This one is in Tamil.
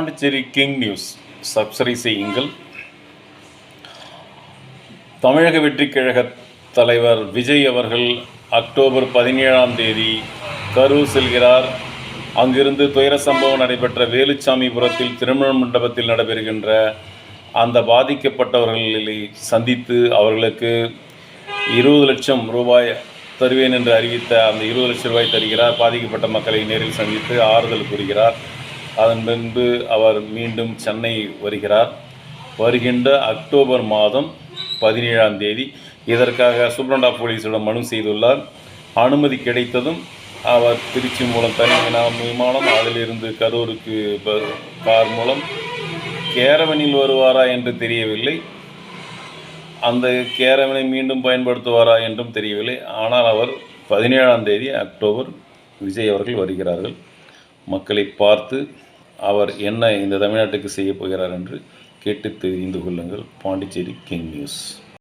பாண்டிச்சேரி கிங் நியூஸ் சப்ஸ்கிரைப் செய்யுங்கள். தமிழக வெற்றிக் கழக தலைவர் விஜய் அவர்கள் அக்டோபர் 17ஆம் தேதி கரூர் செல்கிறார். அங்கிருந்து துயர சம்பவம் நடைபெற்ற வேலுச்சாமிபுரத்தில் திருமண மண்டபத்தில் நடைபெறுகின்ற அந்த பாதிக்கப்பட்டவர்களை சந்தித்து அவர்களுக்கு 20 லட்சம் ரூபாய் தருவேன் என்று அறிவித்த அந்த 20 லட்சம் ரூபாய் தருகிறார். பாதிக்கப்பட்ட மக்களை நேரில் சந்தித்து ஆறுதல் கூறுகிறார். அதன் பின்பு அவர் மீண்டும் சென்னை வருகிறார். வருகின்ற அக்டோபர் மாதம் 17ஆம் தேதி இதற்காக சூப்பரண்டா போலீஸிடம் மனு செய்துள்ளார். அனுமதி கிடைத்ததும் அவர் திருச்சி மூலம் தனி விமானம், அதிலிருந்து கரூருக்கு கார் மூலம் கேரவனில் வருவாரா என்று தெரியவில்லை. அந்த கேரவனை மீண்டும் பயன்படுத்துவாரா என்றும் தெரியவில்லை. ஆனால் அவர் 17ஆம் தேதி அக்டோபர் விஜய் அவர்கள் வருகிறார்கள். மக்களை பார்த்து அவர் என்ன இந்த தமிழ்நாட்டுக்கு செய்ய போகிறார் என்று கேட்டு தெரிந்து கொள்ளுங்கள். Pondicherry king news.